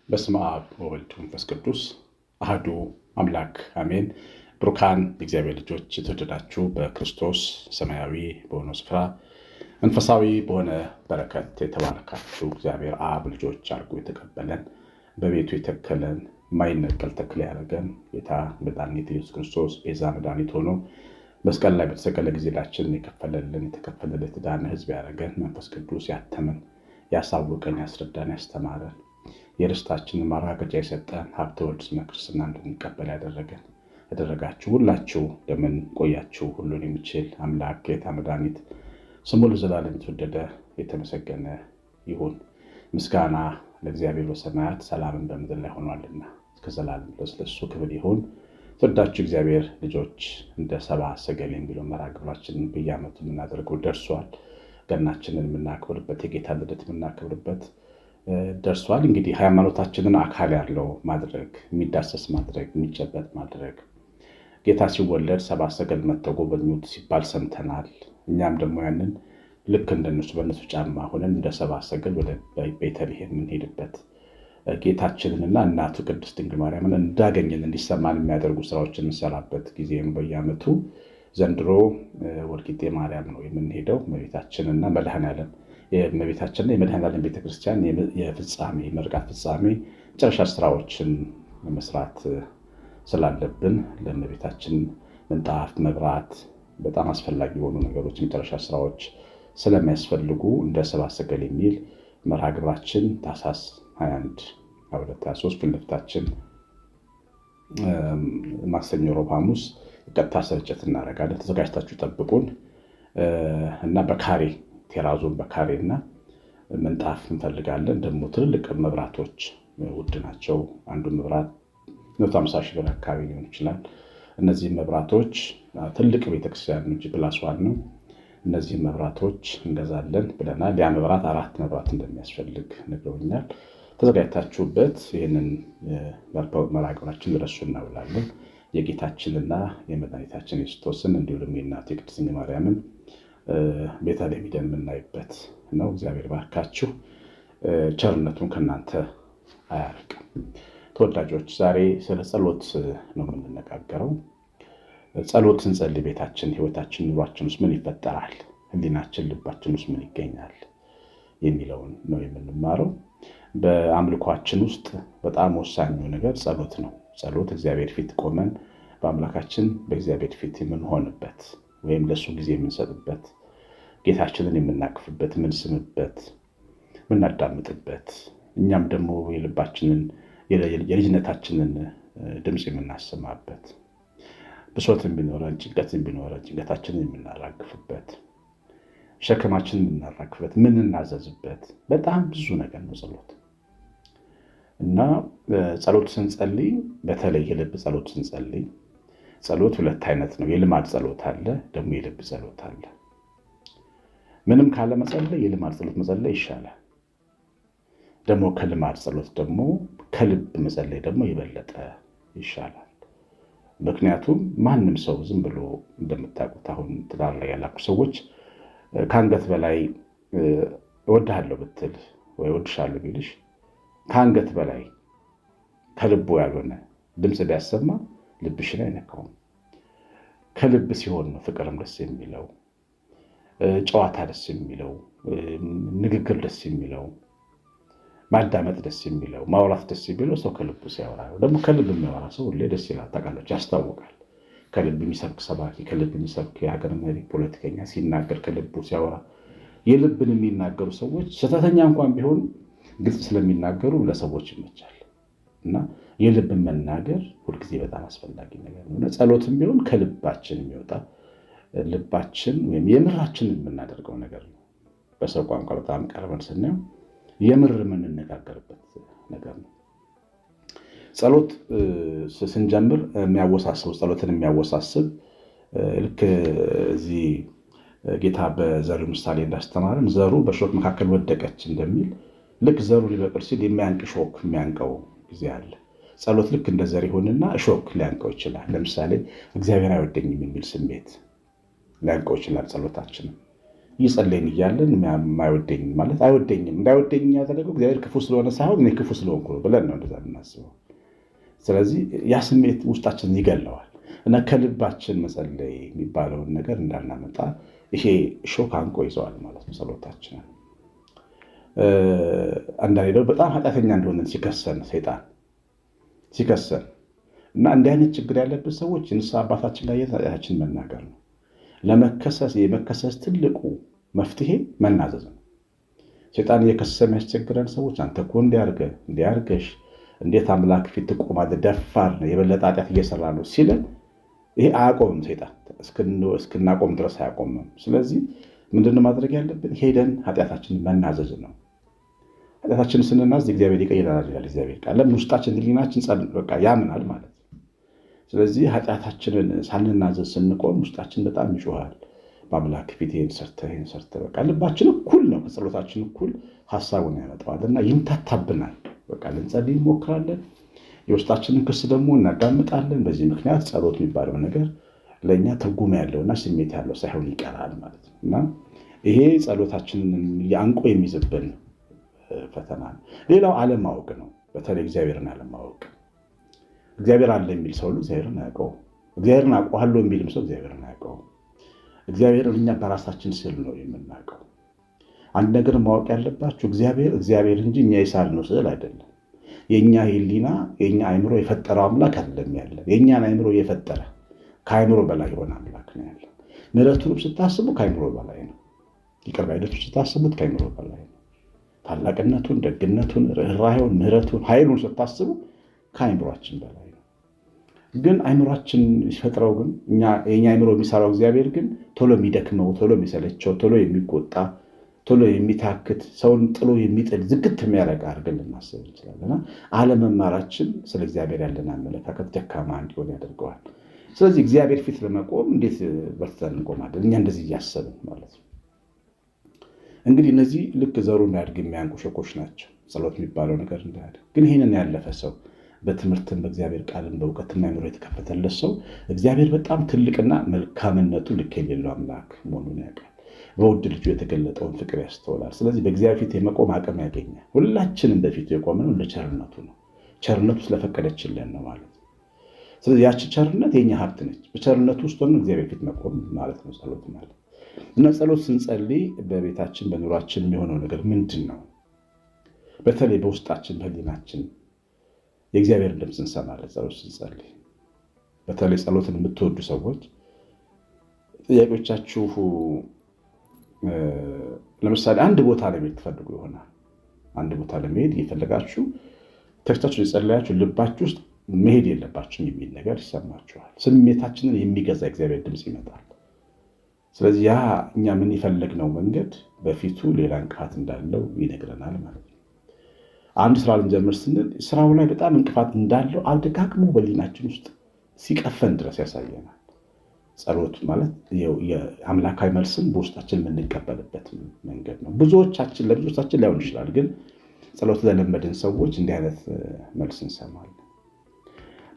በስመ አብ ወወልድ ወመንፈስ ቅዱስ አሐዱ አምላክ አሜን። ብሩካን የእግዚአብሔር ልጆች የተወደዳችሁ በክርስቶስ ሰማያዊ በሆነው ስፍራ መንፈሳዊ በሆነ በረከት የተባረካችሁ እግዚአብሔር አብ ልጆች አድርጎ የተቀበለን በቤቱ የተከለን የማይነቀል ተክል ያደረገን ጌታ መድኃኒት ኢየሱስ ክርስቶስ ቤዛ መድኃኒት ሆኖ መስቀል ላይ በተሰቀለ ጊዜላችን የከፈለልን የተከፈለለት ዕዳን ሕዝብ ያደረገን መንፈስ ቅዱስ ያተመን ያሳወቀን ያስረዳን ያስተማረን የርስታችንን ማረጋገጫ የሰጠን ሀብተ ወልድ ስመ ክርስትና እንድንቀበል ያደረጋችሁ ሁላችሁ ለምን ቆያችሁ? ሁሉን የሚችል አምላክ ጌታ መድኃኒት ስሙ ለዘላለም የተወደደ የተመሰገነ ይሁን። ምስጋና ለእግዚአብሔር በሰማያት ሰላምን በምድር ላይ ሆኗልና እስከ ዘላለም ድረስ ለእሱ ክብር ይሁን። ተወዳችሁ እግዚአብሔር ልጆች እንደ ሰብአ ሰገል የሚለው መርሃ ግብራችንን በየዓመቱ የምናደርገው ደርሷል። ገናችንን የምናከብርበት የጌታ ልደት የምናከብርበት ደርሷል። እንግዲህ ሃይማኖታችንን አካል ያለው ማድረግ፣ የሚዳሰስ ማድረግ፣ የሚጨበጥ ማድረግ ጌታ ሲወለድ ሰብአ ሰገል መጥተው ጎበኙት ሲባል ሰምተናል። እኛም ደግሞ ያንን ልክ እንደነሱ በእነሱ ጫማ ሆነን እንደ ሰብአ ሰገል ወደ ቤተልሔም የምንሄድበት ጌታችንንና እናቱ ቅድስት ድንግል ማርያምን እንዳገኘን እንዲሰማን የሚያደርጉ ስራዎችን እንሰራበት ጊዜ ነው በየዓመቱ። ዘንድሮ ወልቂጤ ማርያም ነው የምንሄደው። እመቤታችንና መድኃኔዓለም የእመቤታችንና የመድኃኔዓለም ቤተክርስቲያን የፍጻሜ ምርቃት ፍጻሜ መጨረሻ ስራዎችን መስራት ስላለብን ለእመቤታችን ምንጣፍ፣ መብራት በጣም አስፈላጊ የሆኑ ነገሮች መጨረሻ ስራዎች ስለሚያስፈልጉ እንደ ሰብአ ሰገል የሚል መርሃ ግብራችን ታኅሳስ 21 23 ፊት ለፊታችን ማክሰኞ፣ ረቡዕ፣ ሐሙስ ቀጥታ ስርጭት እናደርጋለን። ተዘጋጅታችሁ ጠብቁን እና በካሬ ቴራዞን በካሬ እና ምንጣፍ እንፈልጋለን። ደግሞ ትልልቅ መብራቶች ውድ ናቸው። አንዱ መብራት 150 ሺህ ብር አካባቢ ሊሆን ይችላል። እነዚህ መብራቶች ትልቅ ቤተክርስቲያን +1 ነው። እነዚህ መብራቶች እንገዛለን ብለናል። ያ መብራት 4 መብራት እንደሚያስፈልግ ነግረውኛል። ተዘጋጅታችሁበት ይህንን መርሃ ግብራችን ድረሱ እናውላለን። የጌታችንና የመድኃኒታችን የክርስቶስን እንዲሁም የእናቱ የቅድስት ድንግል ማርያምን ቤተልሔም ሄደን የምናይበት ነው። እግዚአብሔር ባርካችሁ፣ ቸርነቱን ከእናንተ አያርቅም። ተወዳጆች፣ ዛሬ ስለ ጸሎት ነው የምንነጋገረው። ጸሎት ስንጸልይ ቤታችን፣ ህይወታችን፣ ኑሯችን ውስጥ ምን ይፈጠራል? ህሊናችን፣ ልባችን ውስጥ ምን ይገኛል? የሚለውን ነው የምንማረው። በአምልኳችን ውስጥ በጣም ወሳኙ ነገር ጸሎት ነው። ጸሎት እግዚአብሔር ፊት ቆመን በአምላካችን በእግዚአብሔር ፊት የምንሆንበት ወይም ለእሱ ጊዜ የምንሰጥበት፣ ጌታችንን የምናቅፍበት፣ የምንስምበት፣ የምናዳምጥበት፣ እኛም ደግሞ የልባችንን የልጅነታችንን ድምፅ የምናሰማበት፣ ብሶትን ቢኖረን ጭንቀትን ቢኖረን ጭንቀታችንን የምናራግፍበት፣ ሸክማችንን የምናራግፍበት፣ የምንናዘዝበት በጣም ብዙ ነገር ነው ጸሎት። እና ጸሎት ስንጸልይ በተለይ የልብ ጸሎት ስንጸልይ ጸሎት ሁለት አይነት ነው። የልማድ ጸሎት አለ፣ ደግሞ የልብ ጸሎት አለ። ምንም ካለ መጸለይ የልማድ ጸሎት መጸለይ ይሻላል። ደግሞ ከልማድ ጸሎት ደግሞ ከልብ መጸለይ ደግሞ የበለጠ ይሻላል። ምክንያቱም ማንም ሰው ዝም ብሎ እንደምታውቁት አሁን ትዳር ላይ ያላችሁ ሰዎች ከአንገት በላይ እወድሃለሁ ብትል ወይ እወድሻለሁ ቢልሽ ከአንገት በላይ ከልቡ ያልሆነ ድምፅ ቢያሰማ ልብሽን አይነካውም። ከልብ ሲሆን ነው ፍቅርም ደስ የሚለው፣ ጨዋታ ደስ የሚለው፣ ንግግር ደስ የሚለው፣ ማዳመጥ ደስ የሚለው፣ ማውራት ደስ የሚለው ሰው ከልቡ ሲያወራ ነው። ደግሞ ከልብ የሚያወራ ሰው ሁሌ ደስ ይላል። ታውቃላችሁ፣ ያስታውቃል። ከልብ የሚሰብክ ሰባኪ፣ ከልብ የሚሰብክ የሀገር መሪ ፖለቲከኛ ሲናገር ከልቡ ሲያወራ፣ የልብን የሚናገሩ ሰዎች ስህተተኛ እንኳን ቢሆን ግልጽ ስለሚናገሩ ለሰዎች ይመቻል። እና የልብን መናገር ሁልጊዜ በጣም አስፈላጊ ነገር ነው። ጸሎትም ቢሆን ከልባችን የሚወጣ ልባችን ወይም የምራችንን የምናደርገው ነገር ነው። በሰው ቋንቋ በጣም ቀርበን ስናየው የምር የምንነጋገርበት ነገር ነው። ጸሎት ስንጀምር ጸሎትን የሚያወሳስብ ልክ እዚህ ጌታ በዘሩ ምሳሌ እንዳስተማረን ዘሩ በእሾህ መካከል ወደቀች እንደሚል ልክ ዘሩ ሊበቅል ሲል የሚያንቅ እሾህ የሚያንቀው ጊዜ አለ። ጸሎት ልክ እንደ ዘር ይሆንና እሾህ ሊያንቀው ይችላል። ለምሳሌ እግዚአብሔር አይወደኝም የሚል ስሜት ሊያንቀው ይችላል ጸሎታችንም። እየጸለይን እያለን የማይወደኝ ማለት አይወደኝም እንዳይወደኝ ያደረገው እግዚአብሔር ክፉ ስለሆነ ሳይሆን እኔ ክፉ ስለሆንኩ ነው ብለን ነው እንደዛ የምናስበው። ስለዚህ ያ ስሜት ውስጣችንን ይገለዋል እና ከልባችን መጸለይ የሚባለውን ነገር እንዳናመጣ ይሄ ሾክ አንቆ ይዘዋል ማለት ነው ጸሎታችንን። አንዳንዴ ደግሞ በጣም ኃጢአተኛ እንደሆነ ሲከሰን ሰይጣን ሲከሰን እና እንዲህ አይነት ችግር ያለብን ሰዎች ንስሐ አባታችን ላይ ኃጢአታችንን መናገር ነው። የመከሰስ ትልቁ መፍትሄ መናዘዝ ነው። ሰይጣን እየከሰሰ የሚያስቸግረን ሰዎች አንተ እኮ እንዲያርገሽ እንዴት አምላክ ፊት ትቆማለህ? ደፋር ነው፣ የበለጠ ኃጢአት እየሰራ ነው ሲለን ይሄ አያቆምም። ሰይጣን እስክናቆም ድረስ አያቆምም። ስለዚህ ምንድነው ማድረግ ያለብን? ሄደን ኃጢአታችንን መናዘዝ ነው። ኃጢአታችንን ስንናዝ እግዚአብሔር ይቀይረናል ይላል እግዚአብሔር ቃል። ለምን? ውስጣችን ህሊናችን በቃ ያምናል ማለት ነው። ስለዚህ ኃጢአታችንን ሳንናዘዝ ስንቆም ውስጣችን በጣም ይጮሃል። በአምላክ ፊት ይህን ሰርተህ በቃ ልባችን እኩል ነው ከጸሎታችን እኩል ሀሳቡን ያመጣዋል እና ይምታታብናል። በቃ ልንጸልይ እንሞክራለን፣ የውስጣችንን ክስ ደግሞ እናዳምጣለን። በዚህ ምክንያት ጸሎት የሚባለው ነገር ለእኛ ትርጉም ያለውና ስሜት ያለው ሳይሆን ይቀራል ማለት ነው እና ይሄ ጸሎታችንን አንቆ የሚይዝብን ፈተና ነው። ሌላው አለማወቅ ነው። በተለይ እግዚአብሔርን አለማወቅ። እግዚአብሔር አለ የሚል ሰው እግዚአብሔርን አያውቀውም። እግዚአብሔርን አውቀዋለሁ የሚልም ሰው እግዚአብሔርን አያውቀውም። እግዚአብሔርን እኛ በራሳችን ስዕል ነው የምናውቀው። አንድ ነገር ማወቅ ያለባችሁ እግዚአብሔር እንጂ እኛ የሳልነው ስዕል አይደለም። የእኛ ሕሊና የእኛ አይምሮ የፈጠረው አምላክ አይደለም ያለን። የእኛን አይምሮ የፈጠረ ከአይምሮ በላይ የሆነ አምላክ ነው ያለን። ምሕረቱንም ስታስቡ ከአይምሮ በላይ ነው። ይቅር ባይነቱን ስታስቡት ከአይምሮ በላይ ነው። ታላቅነቱን፣ ደግነቱን፣ ርኅራኄውን፣ ምሕረቱን፣ ኃይሉን ስታስቡ ከአይምሯችን በላይ ነው። ግን አይምሯችን ሲፈጥረው ግን የኛ አይምሮ የሚሰራው እግዚአብሔር ግን ቶሎ የሚደክመው፣ ቶሎ የሚሰለቸው፣ ቶሎ የሚቆጣ፣ ቶሎ የሚታክት፣ ሰውን ጥሎ የሚጥል ዝግት የሚያደርግ አድርገን ልናስብ እንችላለን። አለመማራችን ስለ እግዚአብሔር ያለን አመለካከት ደካማ እንዲሆን ያደርገዋል። ስለዚህ እግዚአብሔር ፊት ለመቆም እንዴት በርትተን እንቆማለን? እኛ እንደዚህ እያሰብን ማለት ነው። እንግዲህ እነዚህ ልክ ዘሩ የሚያድግ የሚያንቁ ሸኮች ናቸው። ጸሎት የሚባለው ነገር እንዳያድግ ግን ይህንን ያለፈ ሰው በትምህርትም በእግዚአብሔር ቃልም በእውቀትም አይምሮ የተከፈተለት ሰው እግዚአብሔር በጣም ትልቅና መልካምነቱ ልክ የሌለው አምላክ መሆኑን ያውቃል። በውድ ልጁ የተገለጠውን ፍቅር ያስተውላል። ስለዚህ በእግዚአብሔር ፊት የመቆም አቅም ያገኛል። ሁላችንም በፊቱ የቆምነው ለቸርነቱ ነው። ቸርነቱ ስለፈቀደችልን ነው ማለት ነው። ስለዚህ ያቺ ቸርነት የኛ ሀብት ነች። በቸርነቱ ውስጥ ሆነን እግዚአብሔር ፊት መቆም ማለት ነው ጸሎት ማለት። እና ጸሎት ስንጸልይ በቤታችን በኑሯችን የሚሆነው ነገር ምንድን ነው? በተለይ በውስጣችን በህሊናችን የእግዚአብሔር ድምፅ እንሰማለን ጸሎት ስንጸልይ። በተለይ ጸሎትን የምትወዱ ሰዎች ጥያቄዎቻችሁ ለምሳሌ አንድ ቦታ ለመሄድ ትፈልጉ ይሆናል። አንድ ቦታ ለመሄድ እየፈለጋችሁ ተክታችሁ የጸለያችሁ ልባችሁ ውስጥ መሄድ የለባችሁም የሚል ነገር ይሰማችኋል። ስሜታችንን የሚገዛ እግዚአብሔር ድምፅ ይመጣል። ስለዚህ ያ እኛ ምን የፈለግነው መንገድ በፊቱ ሌላ እንቅፋት እንዳለው ይነግረናል ማለት ነው። አንድ ስራ ልንጀምር ስንል ስራው ላይ በጣም እንቅፋት እንዳለው አልደጋግሞ በሊናችን ውስጥ ሲቀፈን ድረስ ያሳየናል። ጸሎት ማለት የአምላካዊ መልስን በውስጣችን የምንቀበልበት መንገድ ነው። ለብዙዎቻችን ላይሆን ይችላል፣ ግን ጸሎት ለለመድን ሰዎች እንዲህ አይነት መልስ እንሰማለን።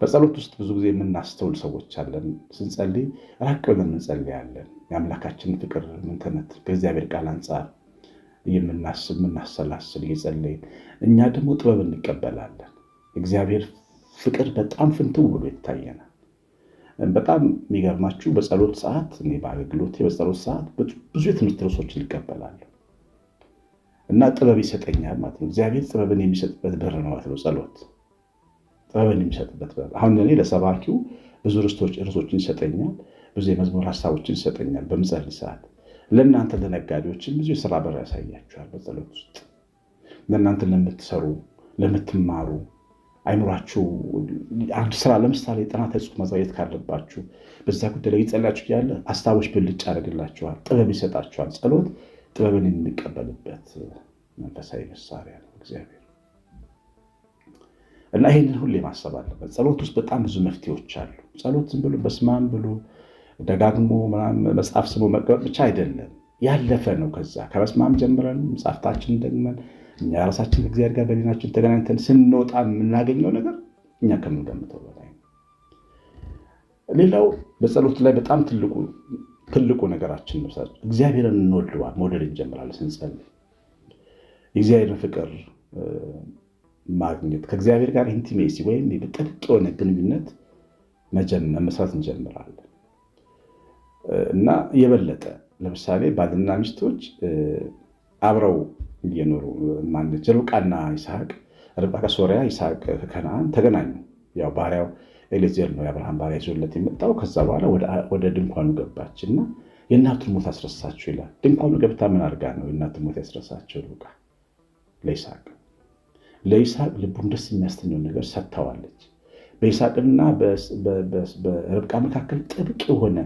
በጸሎት ውስጥ ብዙ ጊዜ የምናስተውል ሰዎች አለን። ስንጸልይ ራቅ ብለን እንጸልያለን። የአምላካችንን ፍቅር ምንተነት ከእግዚአብሔር ቃል አንጻር የምናስብ የምናሰላስል እየጸለይን እኛ ደግሞ ጥበብ እንቀበላለን። እግዚአብሔር ፍቅር በጣም ፍንትው ብሎ ይታየናል። በጣም የሚገርማችሁ በጸሎት ሰዓት እኔ በአገልግሎቴ በጸሎት ሰዓት ብዙ የትምህርት ርዕሶችን ይቀበላለሁ እና ጥበብ ይሰጠኛል ማለት ነው። እግዚአብሔር ጥበብን የሚሰጥበት በር ነው ማለት ነው ጸሎት። ጥበብን የሚሰጥበት በር። አሁን እኔ ለሰባኪው ብዙ ርዕሶችን ይሰጠኛል፣ ብዙ የመዝሙር ሀሳቦችን ይሰጠኛል በምጸልይ ሰዓት። ለእናንተ ለነጋዴዎችን ብዙ የሥራ በር ያሳያችኋል በጸሎት ውስጥ። ለእናንተ ለምትሰሩ ለምትማሩ አይምሯችሁ አንድ ስራ ለምሳሌ ጥናት ጽሑፍ ማዘጋጀት ካለባችሁ በዛ ጉዳይ ላይ ይጸልያችሁ ያለ ሀሳቦች ብልጭ ያደርግላችኋል፣ ጥበብ ይሰጣችኋል። ጸሎት ጥበብን የምንቀበልበት መንፈሳዊ መሳሪያ ነው እግዚአብሔር እና ይህንን ሁሌ ማሰብ አለበት። ጸሎት ውስጥ በጣም ብዙ መፍትሄዎች አሉ። ጸሎት ዝም ብሎ በስማም ብሎ ደጋግሞ መጽሐፍ ስሞ መቀመጥ ብቻ አይደለም፣ ያለፈ ነው። ከዛ ከመስማም ጀምረን መጽሐፍታችንን ደግመን እኛ ራሳችን እግዚአብሔር ጋር በሊናችን ተገናኝተን ስንወጣ የምናገኘው ነገር እኛ ከምንገምተው በላይ ነው። ሌላው በጸሎት ላይ በጣም ትልቁ ትልቁ ነገራችን ነው። እግዚአብሔርን እንወደዋል፣ መውደድ እንጀምራለን ስንጸልይ። የእግዚአብሔርን ፍቅር ማግኘት፣ ከእግዚአብሔር ጋር ኢንቲሜሲ ወይም ጥልቅ የሆነ ግንኙነት መስራት እንጀምራለን እና የበለጠ ለምሳሌ ባልና ሚስቶች አብረው እየኖሩ ማለት ርብቃና ይስሐቅ፣ ርብቃ ከሶርያ ይስሐቅ ከከነዓን ተገናኙ። ያው ባሪያው ኤሌዜር ነው የአብርሃም ባሪያ ይዞለት የመጣው። ከዛ በኋላ ወደ ድንኳኑ ገባች እና የእናቱን ሞት አስረሳቸው ይላል። ድንኳኑ ገብታ ምን አድርጋ ነው የእናቱን ሞት ያስረሳቸው? ርብቃ ለይስሐቅ ልቡን ደስ የሚያስተኘውን ነገር ሰጥተዋለች። በይስሐቅና በርብቃ መካከል ጥብቅ የሆነ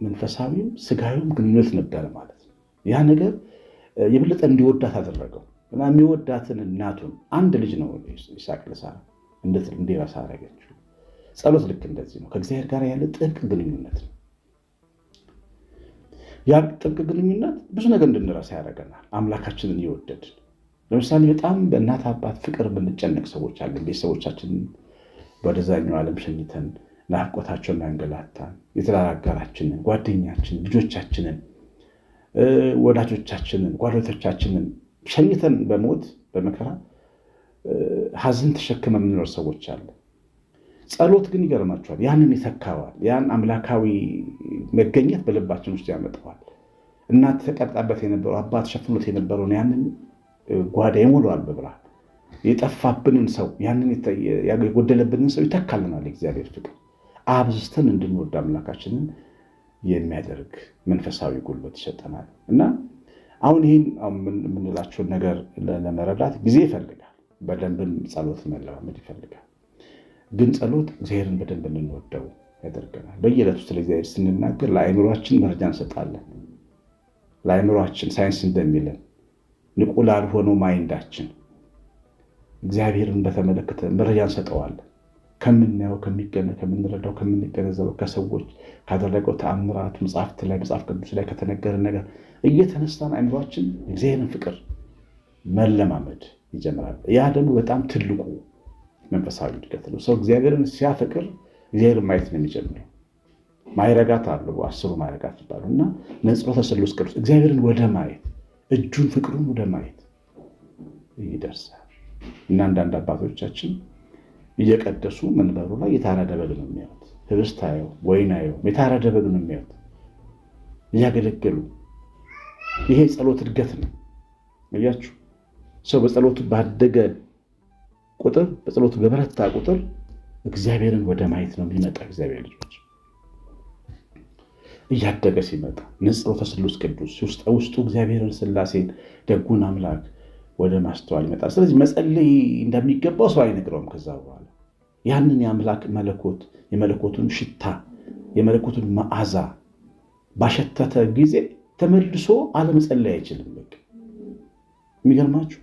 መንፈሳዊም ስጋዊም ግንኙነት ነበረ ማለት ነው። ያ ነገር የበለጠ እንዲወዳት አደረገው እና የሚወዳትን እናቱን አንድ ልጅ ነው ይስሐቅ ለሳራ እንዲረሳ አደረገችው። ጸሎት ልክ እንደዚህ ነው። ከእግዚአብሔር ጋር ያለ ጥብቅ ግንኙነት ነው። ያ ጥብቅ ግንኙነት ብዙ ነገር እንድንረሳ ያደርገናል። አምላካችንን እየወደድን ለምሳሌ በጣም በእናት አባት ፍቅር የምንጨነቅ ሰዎች አለን። ቤተሰቦቻችንን ወደዛኛው ዓለም ሸኝተን ናፍቆታቸውን ያንገላታን፣ የትዳር አጋራችንን፣ ጓደኛችንን፣ ልጆቻችንን፣ ወዳጆቻችንን፣ ጓደኞቻችንን ሸኝተን በሞት በመከራ ሐዘን ተሸክመ የምንኖር ሰዎች አለን። ጸሎት ግን ይገርማቸዋል፣ ያንን ይተካዋል። ያን አምላካዊ መገኘት በልባችን ውስጥ ያመጣዋል። እናት ተቀርጣበት የነበረው አባት ሸፍኖት የነበረውን ያንን ጓዳ ይሞላዋል በብርሃን። የጠፋብንን ሰው ያንን የጎደለብንን ሰው ይተካልናል። የእግዚአብሔር ፍቅር አብዝተን እንድንወድ አምላካችንን የሚያደርግ መንፈሳዊ ጉልበት ይሰጠናል እና አሁን ይህን የምንላቸውን ነገር ለመረዳት ጊዜ ይፈልጋል። በደንብን ጸሎት መለማመድ ይፈልጋል። ግን ጸሎት እግዚአብሔርን በደንብ እንድንወደው ያደርገናል። በየዕለቱ ስለ እግዚአብሔር ስንናገር ለአእምሯችን መረጃ እንሰጣለን። ለአእምሯችን ሳይንስ እንደሚለን ንቁ ላልሆነው ማይንዳችን እግዚአብሔርን በተመለከተ መረጃ እንሰጠዋለን። ከምናየው፣ ከምንረዳው፣ ከምንገነዘበው፣ ከሰዎች ካደረገው ተአምራት መጽሐፍ ቅዱስ ላይ ከተነገረ ነገር እየተነሳን አእምሯችን እግዚአብሔርን ፍቅር መለማመድ ይጀምራል። ያ ደግሞ በጣም ትልቁ መንፈሳዊ እድገት ነው። ሰው እግዚአብሔርን ሲያፈቅር እግዚአብሔርን ማየት ነው የሚጀምረው። ማይረጋት አሉ 10 ማይረጋት ይባሉ እና ነጽሮተ ስሉስ ቅዱስ እግዚአብሔርን ወደ ማየት እጁን ፍቅሩን ወደ ማየት ይደርሳል እና አንዳንድ አባቶቻችን እየቀደሱ መንበሩ ላይ የታረደ በግ ነው የሚያዩት። ህብስት አየው፣ ወይን አየው፣ የታረደ በግ ነው የሚያዩት እያገለገሉ። ይሄ ጸሎት እድገት ነው። እያችሁ ሰው በጸሎቱ ባደገ ቁጥር፣ በጸሎቱ በበረታ ቁጥር እግዚአብሔርን ወደ ማየት ነው የሚመጣ። እግዚአብሔር ልጆች እያደገ ሲመጣ ንጽሮተ ስሉስ ቅዱስ ውስጡ እግዚአብሔርን ሥላሴን ደጉን አምላክ ወደ ማስተዋል ይመጣል። ስለዚህ መጸለይ እንደሚገባው ሰው አይነግረውም። ከዛ በኋላ ያንን የአምላክ መለኮት የመለኮቱን ሽታ የመለኮቱን መዓዛ ባሸተተ ጊዜ ተመልሶ አለመጸለይ አይችልም። በቃ የሚገርማችሁ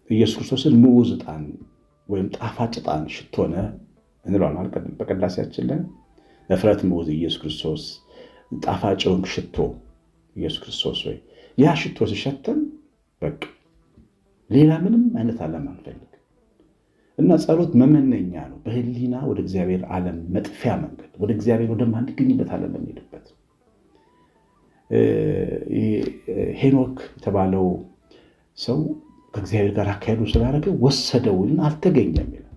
ኢየሱስ ክርስቶስን ምዑዝ ዕጣን ወይም ጣፋጭ ዕጣን ሽቶነ እንለዋለን በቅዳሴያችን ላይ እፍረት ምዑዝ ኢየሱስ ክርስቶስ ጣፋጭውን ሽቶ ኢየሱስ ክርስቶስ ወይ ያ ሽቶ ሲሸተን በቃ ሌላ ምንም አይነት ዓለም አንፈልግ እና ጸሎት መመነኛ ነው። በህሊና ወደ እግዚአብሔር ዓለም መጥፊያ መንገድ፣ ወደ እግዚአብሔር ወደማንገኝበት ዓለም እንሄድበት። ሄኖክ የተባለው ሰው ከእግዚአብሔር ጋር አካሄዱ ስላደረገ ወሰደውና አልተገኘም ይላል።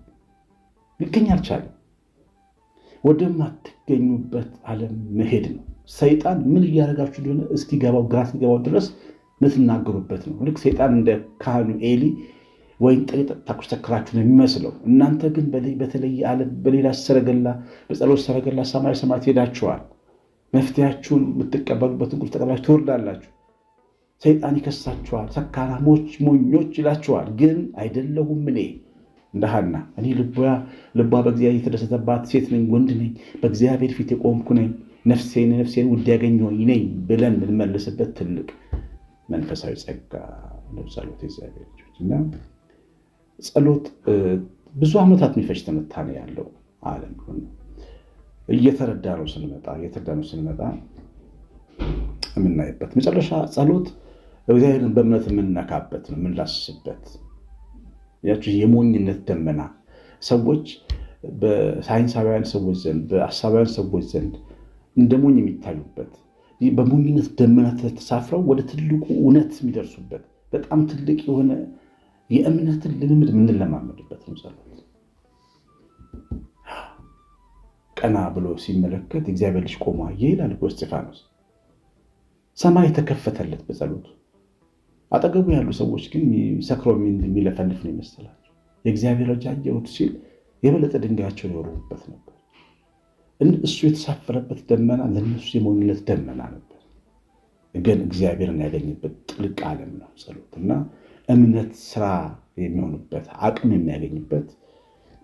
ሊገኝ አልቻለም። ወደማትገኙበት ዓለም መሄድ ነው። ሰይጣን ምን እያደረጋችሁ እንደሆነ እስኪገባው ግራ እስኪገባው ድረስ ምትናገሩበት ነው። ልክ ሰይጣን እንደ ካህኑ ኤሊ ወይን ጠጅ ጠጥታችሁ ሰክራችሁ ነው የሚመስለው። እናንተ ግን በተለየ ዓለም በሌላ ሰረገላ በጸሎት ሰረገላ ሰማይ ሰማያት ሄዳችኋል። መፍትሄያችሁን የምትቀበሉበትን ቁልፍ ተቀብላችሁ ትወርዳላችሁ። ሰይጣን ይከሳችኋል። ሰካራሞች፣ ሞኞች ይላችኋል። ግን አይደለሁም እኔ እንደ ሐና እኔ ልቧ በእግዚአብሔር የተደሰተባት ሴት ነኝ፣ ወንድ ነኝ፣ በእግዚአብሔር ፊት የቆምኩ ነኝ፣ ነፍሴን ውድ ያገኘሁኝ ነኝ ብለን የምንመልስበት ትልቅ መንፈሳዊ ጸጋ ነው ጸሎት። የእግዚአብሔር ልጆች እና ጸሎት ብዙ ዓመታት የሚፈጅ ትንታኔ ያለው ዓለም ነው። እየተረዳ ነው ስንመጣ የምናይበት መጨረሻ ጸሎት እግዚአብሔርን በእምነት የምንነካበት ነው፣ የምንላስስበት። ያቺ የሞኝነት ደመና ሰዎች በሳይንሳውያን ሰዎች ዘንድ በአሳባውያን ሰዎች ዘንድ እንደ ሞኝ የሚታዩበት በሞኝነት ደመና ተሳፍረው ወደ ትልቁ እውነት የሚደርሱበት በጣም ትልቅ የሆነ የእምነትን ልምምድ የምንለማመድበት ነው ጸሎት። ቀና ብሎ ሲመለከት እግዚአብሔር ልጅ ቆሞ አየ ይላል እስጢፋኖስ። ሰማይ የተከፈተለት በጸሎቱ። አጠገቡ ያሉ ሰዎች ግን ሰክሮ የሚለፈልፍ ነው ይመስላቸው። የእግዚአብሔር ልጅ አየሁት ሲል የበለጠ ድንጋያቸውን ይወርቡበት ነበር። እሱ የተሳፈረበት ደመና ለነሱ የሞኝነት ደመና ነበር። ግን እግዚአብሔርን ያገኝበት ጥልቅ ዓለም ነው ጸሎት እና እምነት ስራ የሚሆንበት አቅም የሚያገኝበት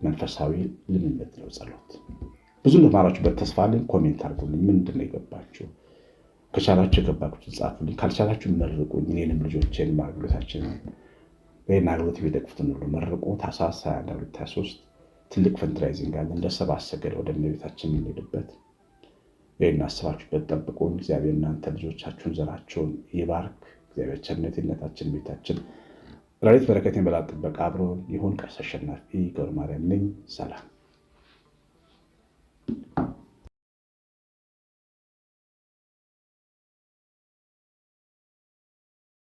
መንፈሳዊ ልምምድ ነው ጸሎት። ብዙ እንደተማራችሁበት ተስፋ አለኝ። ኮሜንት አድርጉልኝ። ምንድን ነው የገባችሁ? ከቻላችሁ የገባችሁትን ጻፉልኝ። ካልቻላችሁ መርቁኝ። እኔንም ልጆቼን አገልግሎታችንን ወይና አገልግሎት የሚደግፉትን ሁሉ መርቁ። ታኅሳስ 21 23 ትልቅ ፈንድራይዚንግ አለ። እንደ ሰብአ ሰገል ወደ እመቤታችን የምንሄድበት ይህን አስባችሁበት ጠብቁን። እግዚአብሔር እናንተ ልጆቻችሁን ዘራቸውን ይባርክ። እግዚአብሔር ቸርነታችን ቤታችን ረድኤት በረከቴን በላ ጥበቃ አብሮን ይሁን። ቀሲስ አሸናፊ ገብረ ማርያም ነኝ። ሰላም